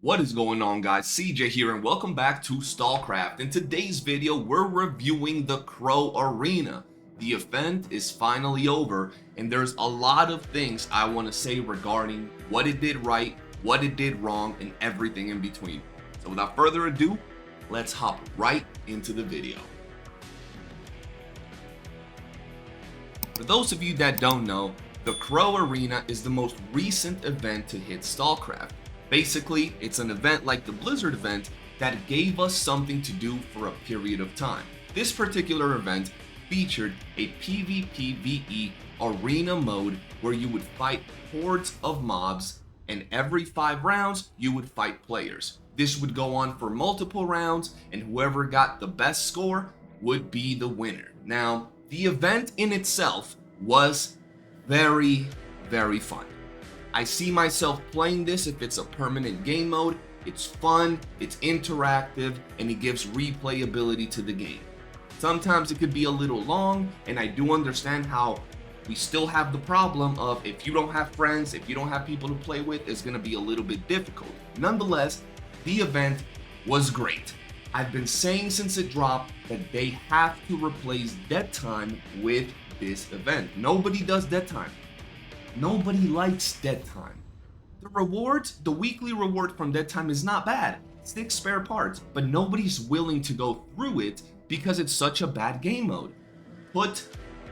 What is going on, guys? CJ here and welcome back to StallCraft. In today's video, we're reviewing the Crow Arena. The event is finally over and there's a lot of things I want to say regarding what it did right, what it did wrong, and everything in between. So without further ado, let's hop right into the video. For those of you that don't know, the Crow Arena is the most recent event to hit StallCraft. Basically, it's an event like the Blizzard event that gave us something to do for a period of time. This particular event featured a PvPvE arena mode where you would fight hordes of mobs, and every 5 rounds you would fight players. This would go on for multiple rounds, and whoever got the best score would be the winner. Now, the event in itself was very fun. I see myself playing this if it's a permanent game mode. It's fun, it's interactive, and it gives replayability to the game. Sometimes it could be a little long, and I do understand how we still have the problem of if you don't have friends, if you don't have people to play with, it's going to be a little bit difficult. Nonetheless, the event was great. I've been saying since it dropped that they have to replace dead time with this event. Nobody does dead time. Nobody likes dead time. The rewards, the weekly reward from dead time is not bad. 6 spare parts, but nobody's willing to go through it because it's such a bad game mode. Put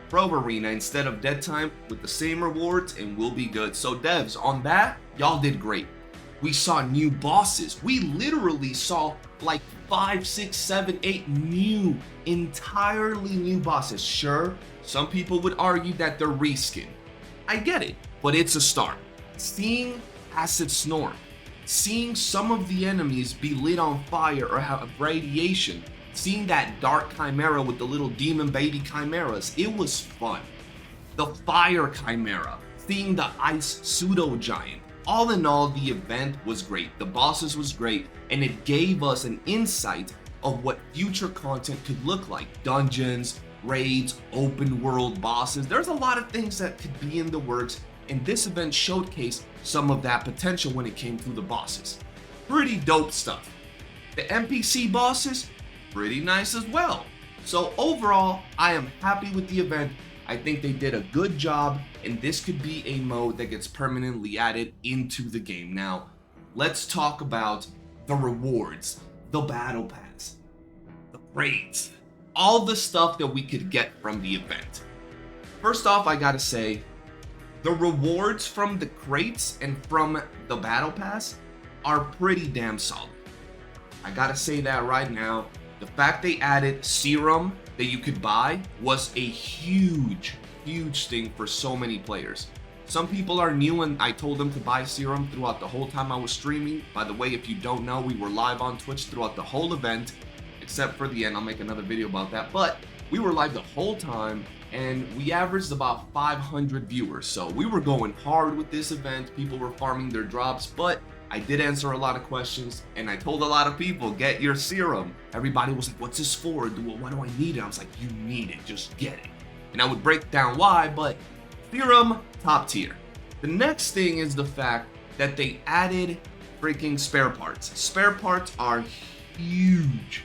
Crow Arena instead of dead time with the same rewards and we'll be good. So devs, on that, y'all did great. We saw new bosses. We literally saw like 5, 6, 7, 8 new, entirely new bosses. Sure, some people would argue that they're reskin. I get it, but it's a start. Seeing Acid Snort, seeing some of the enemies be lit on fire or have radiation, seeing that dark chimera with the little demon baby chimeras, it was fun. The fire chimera, seeing the ice pseudo giant. All in all, the event was great. The bosses was great, and it gave us an insight of what future content could look like. Dungeons, raids, open world bosses. There's a lot of things that could be in the works, and this event showcased some of that potential when it came to the bosses. Pretty dope stuff. The NPC bosses, pretty nice as well. So overall, I am happy with the event. I think they did a good job, and this could be a mode that gets permanently added into the game. Now, let's talk about the rewards, the battle pass, the raids, all the stuff that we could get from the event. First off, I gotta say, the rewards from the crates and from the battle pass are pretty damn solid. I gotta say that right now. The fact they added serum that you could buy was a huge thing for so many players. Some people are new and I told them to buy serum throughout the whole time I was streaming. By the way, if you don't know, we were live on Twitch throughout the whole event, except for the end. I'll make another video about that, but we were live the whole time and we averaged about 500 viewers. So we were going hard with this event. People were farming their drops, but I did answer a lot of questions and I told a lot of people, get your serum. Everybody was like, what's this for? Why do I need it? I was like, you need it, just get it. And I would break down why, but serum, top tier. The next thing is the fact that they added freaking spare parts. Spare parts are huge.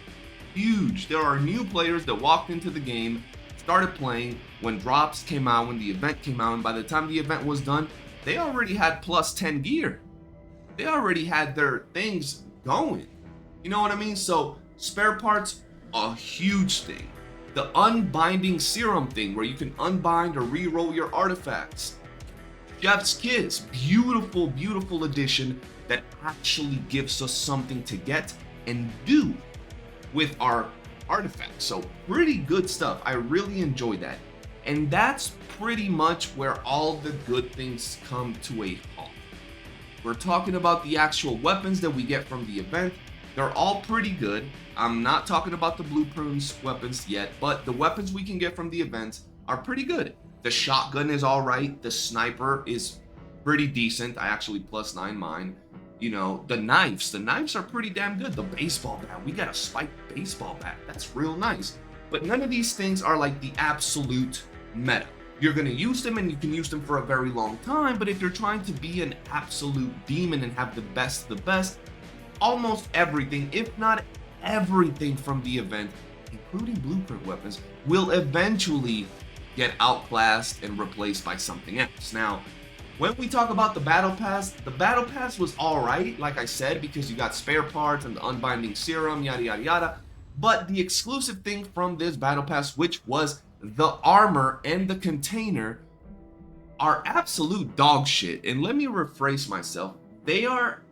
There are new players that walked into the game, started playing when drops came out, when the event came out, and by the time the event was done, they already had plus 10 gear. They already had their things going. You know what I mean? So spare parts, a huge thing. The unbinding serum thing where you can unbind or re-roll your artifacts. Chef's Kiss, beautiful addition that actually gives us something to get and do with our artifacts. So pretty good stuff. I really enjoyed that. And that's pretty much where all the good things come to a halt. We're talking about the actual weapons that we get from the event. They're all pretty good. I'm not talking about the blueprints weapons yet, but the weapons we can get from the event are pretty good. The shotgun is all right. The sniper is pretty decent. I actually +9 mine. You know, the knives are pretty damn good. The baseball bat, we got a spiked baseball bat. That's real nice. But none of these things are like the absolute meta. You're going to use them and you can use them for a very long time, but if you're trying to be an absolute demon and have the best of the best, almost everything, if not everything from the event, including blueprint weapons, will eventually get outclassed and replaced by something else. Now, when we talk about the Battle Pass was alright, like I said, because you got spare parts and the unbinding serum, yada yada yada. But the exclusive thing from this Battle Pass, which was the armor and the container, are absolute dog shit. And let me rephrase myself. They are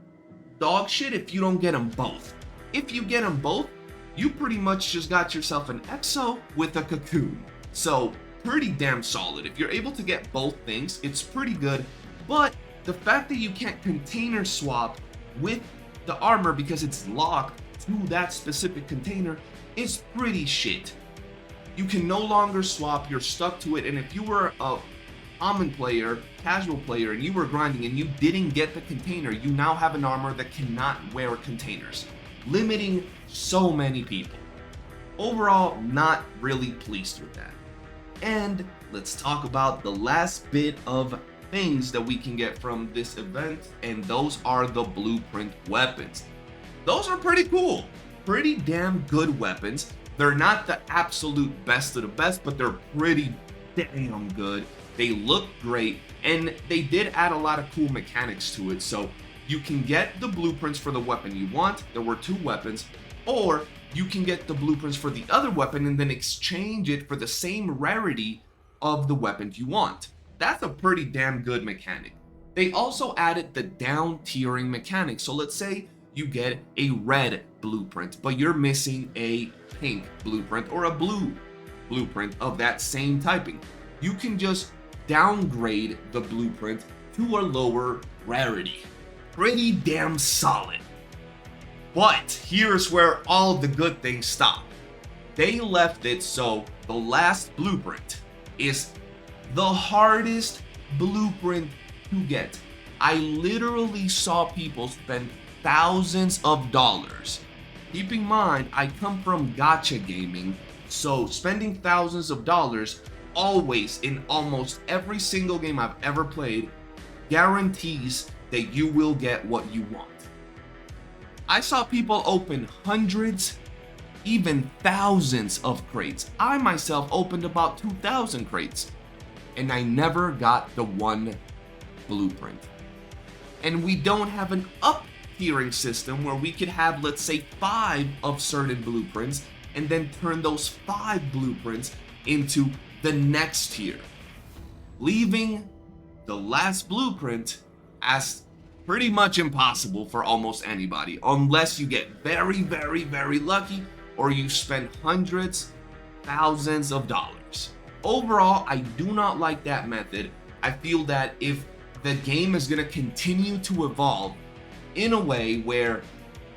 dog shit if you don't get them both. If you get them both, you pretty much just got yourself an exo with a cocoon. So, pretty damn solid. If you're able to get both things, it's pretty good. But the fact that you can't container swap with the armor because it's locked to that specific container is pretty shit. You can no longer swap, you're stuck to it, and if you were a common player, casual player, and you were grinding and you didn't get the container, you now have an armor that cannot wear containers, limiting so many people. Overall, not really pleased with that. And let's talk about the last bit of things that we can get from this event, and those are the blueprint weapons. Those are pretty cool. Pretty damn good weapons. They're not the absolute best of the best, but they're pretty damn good. They look great, and they did add a lot of cool mechanics to it. So you can get the blueprints for the weapon you want. There were 2 weapons, or you can get the blueprints for the other weapon and then exchange it for the same rarity of the weapon you want. That's a pretty damn good mechanic. They also added the down tiering mechanic. So let's say you get a red blueprint, but you're missing a pink blueprint or a blue blueprint of that same typing. You can just downgrade the blueprint to a lower rarity. Pretty damn solid. But here's where all the good things stop. They left it so the last blueprint is the hardest blueprint to get. I literally saw people spend thousands of dollars. Keep in mind, I come from gacha gaming, so spending thousands of dollars always in almost every single game I've ever played guarantees that you will get what you want. I saw people open hundreds, even thousands of crates. I myself opened about 2,000 crates, and I never got the one blueprint. And we don't have an up-tiering system where we could have, let's say, 5 of certain blueprints, and then turn those 5 blueprints into the next tier, leaving the last blueprint as pretty much impossible for almost anybody, unless you get very, very, very lucky or you spend hundreds, thousands of dollars. Overall, I do not like that method. I feel that if the game is going to continue to evolve in a way where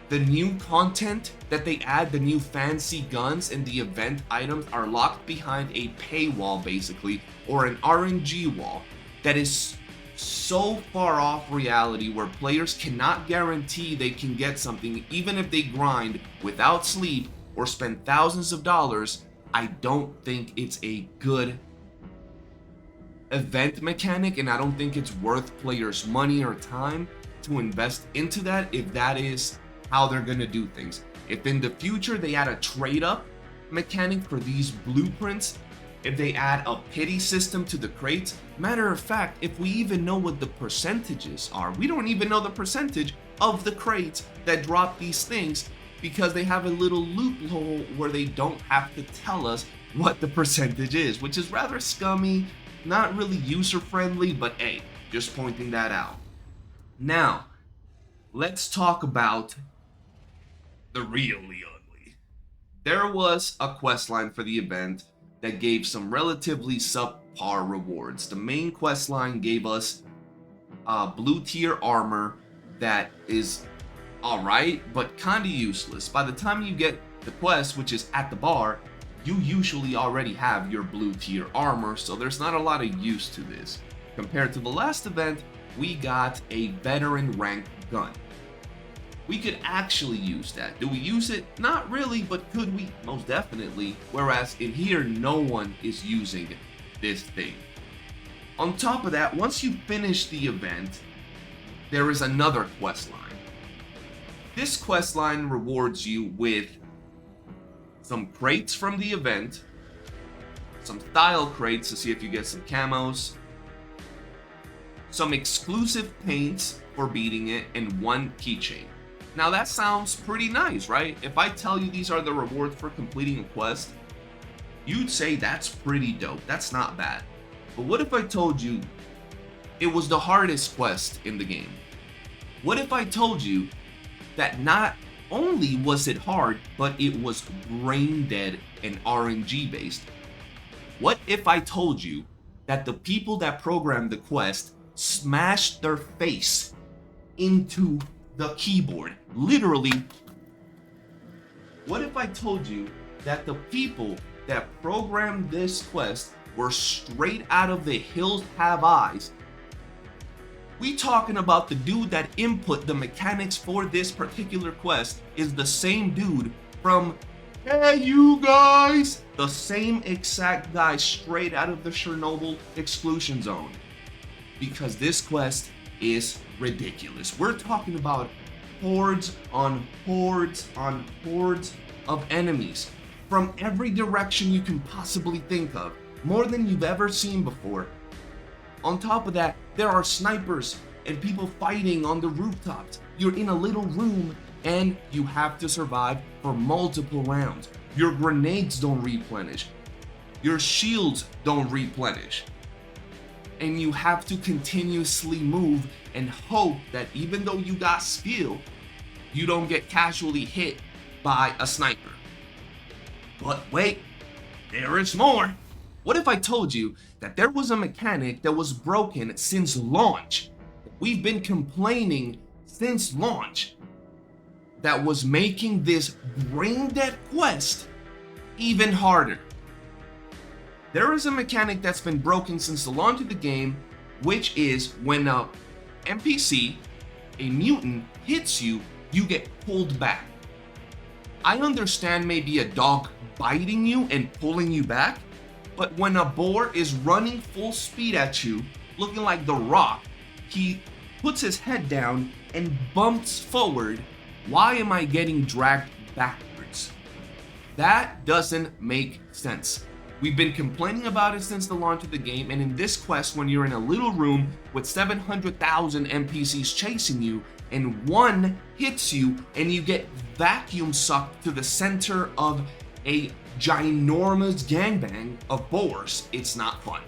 the new content that they add, the new fancy guns and the event items are locked behind a paywall basically, or an RNG wall that is so far off reality where players cannot guarantee they can get something even if they grind without sleep or spend thousands of dollars, I don't think it's a good event mechanic, and I don't think it's worth players' money or time to invest into that if that is how they're gonna do things. If in the future they add a trade-up mechanic for these blueprints, if they add a pity system to the crates, matter of fact, if we even know what the percentages are, we don't even know the percentage of the crates that drop these things because they have a little loophole where they don't have to tell us what the percentage is, which is rather scummy, not really user-friendly, but hey, just pointing that out. Now, let's talk about the really ugly. There was a questline for the event that gave some relatively subpar rewards. The main questline gave us blue tier armor that is alright, but kinda useless. By the time you get the quest, which is at the bar, you usually already have your blue tier armor, so there's not a lot of use to this. Compared to the last event, we got a veteran rank gun. We could actually use that. Do we use it? Not really, but could we? Most definitely. Whereas in here, no one is using this thing. On top of that, once you finish the event, there is another quest line. This quest line rewards you with some crates from the event, some style crates to see if you get some camos, some exclusive paints for beating it, and one keychain. Now that sounds pretty nice, right? If I tell you these are the rewards for completing a quest, you'd say that's pretty dope. That's not bad. But what if I told you it was the hardest quest in the game? What if I told you that not only was it hard, but it was brain dead and RNG based? What if I told you that the people that programmed the quest smashed their face into the keyboard? Literally. What if I told you that the people that programmed this quest were straight out of The Hills Have Eyes? We talking about the dude that input the mechanics for this particular quest is the same dude from Hey You Guys, the same exact guy straight out of the Chernobyl exclusion zone. Because this quest is ridiculous. We're talking about hordes on hordes on hordes of enemies from every direction you can possibly think of, more than you've ever seen before. On top of that, there are snipers and people fighting on the rooftops. You're in a little room and you have to survive for multiple rounds. Your grenades don't replenish. Your shields don't replenish. And you have to continuously move and hope that even though you got skill, you don't get casually hit by a sniper. But wait, there is more. What if I told you that there was a mechanic that was broken since launch? We've been complaining since launch that was making this brain dead quest even harder. There is a mechanic that's been broken since the launch of the game, which is when a NPC, a mutant, hits you, you get pulled back. I understand maybe a dog biting you and pulling you back, but when a boar is running full speed at you, looking like The Rock, he puts his head down and bumps forward. Why am I getting dragged backwards? That doesn't make sense. We've been complaining about it since the launch of the game, and in this quest, when you're in a little room with 700,000 NPCs chasing you, and one hits you, and you get vacuum sucked to the center of a ginormous gangbang of boars, it's not fun.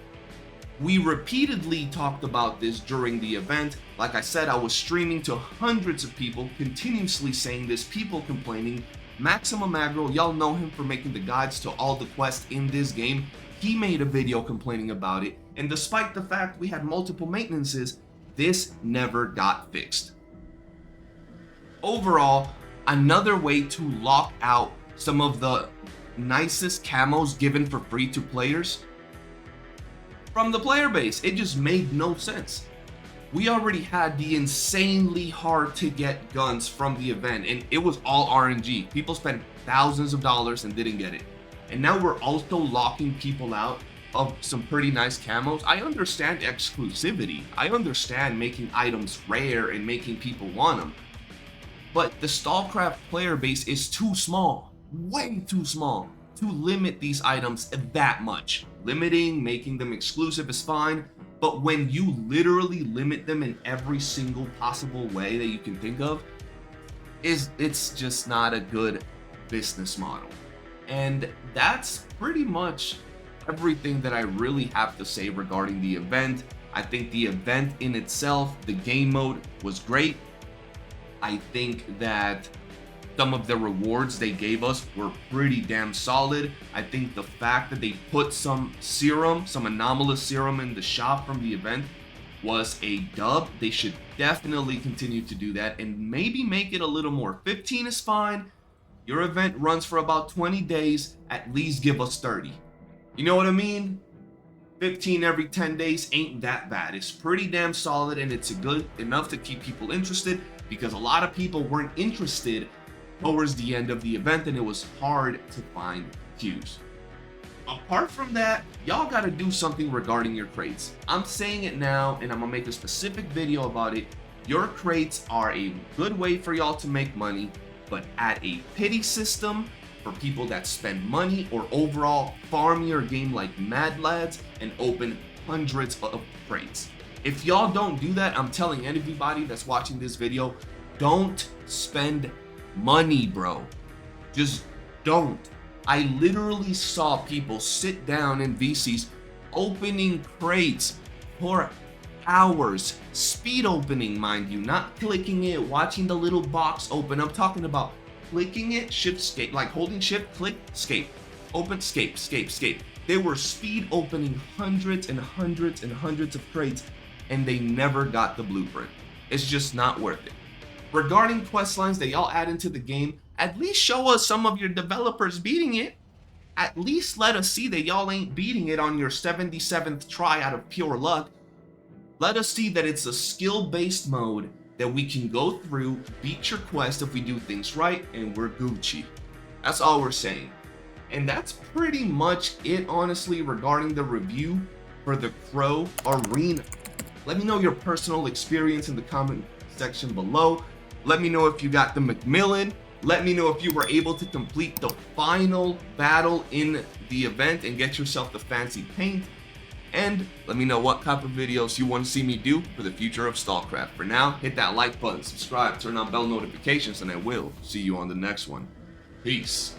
We repeatedly talked about this during the event. Like I said, I was streaming to hundreds of people, continuously saying this, people complaining. Maximum Aggro, y'all know him for making the guides to all the quests in this game. He made a video complaining about it, and despite the fact we had multiple maintenances, this never got fixed. Overall, another way to lock out some of the nicest camos given for free to players from the player base. It just made no sense. We already had the insanely hard to get guns from the event, and it was all RNG. People spent thousands of dollars and didn't get it. And now we're also locking people out of some pretty nice camos. I understand exclusivity. I understand making items rare and making people want them. But the StarCraft player base is too small, way too small, to limit these items that much. Limiting, making them exclusive is fine, but when you literally limit them in every single possible way that you can think of, it's just not a good business model. And that's pretty much everything that I really have to say regarding the event. I think the event in itself, the game mode, was great. I think that some of the rewards they gave us were pretty damn solid. I think the fact that they put some serum, some anomalous serum in the shop from the event was a dub. They should definitely continue to do that and maybe make it a little more. 15 is fine. Your event runs for about 20 days. At least give us 30. You know what I mean? 15 every 10 days ain't that bad. It's pretty damn solid, and it's good enough to keep people interested, because a lot of people weren't interested towards the end of the event, and it was hard to find queues. Apart from that, y'all gotta do something regarding your crates. I'm saying it now, and I'm gonna make a specific video about it. Your crates are a good way for y'all to make money, but add a pity system for people that spend money or overall farm your game like mad lads and open hundreds of crates. If y'all don't do that, I'm telling everybody that's watching this video, don't spend money, bro. Just don't. I literally saw people sit down in VCs opening crates for hours. Speed opening, mind you, not clicking it, watching the little box open. I'm talking about clicking it, shift, escape, like holding shift, click, escape, open, escape, escape, escape. They were speed opening hundreds and hundreds and hundreds of crates, and they never got the blueprint. It's just not worth it. Regarding quest lines that y'all add into the game, at least show us some of your developers beating it. At least let us see that y'all ain't beating it on your 77th try out of pure luck. Let us see that it's a skill-based mode that we can go through, beat your quest if we do things right, and we're Gucci. That's all we're saying. And that's pretty much it, honestly, regarding the review for the Crow Arena. Let me know your personal experience in the comment section below. Let me know if you got the Macmillan. Let me know if you were able to complete the final battle in the event and get yourself the fancy paint. And let me know what type of videos you want to see me do for the future of StallCraft. For now, hit that like button, subscribe, turn on bell notifications, and I will see you on the next one. Peace.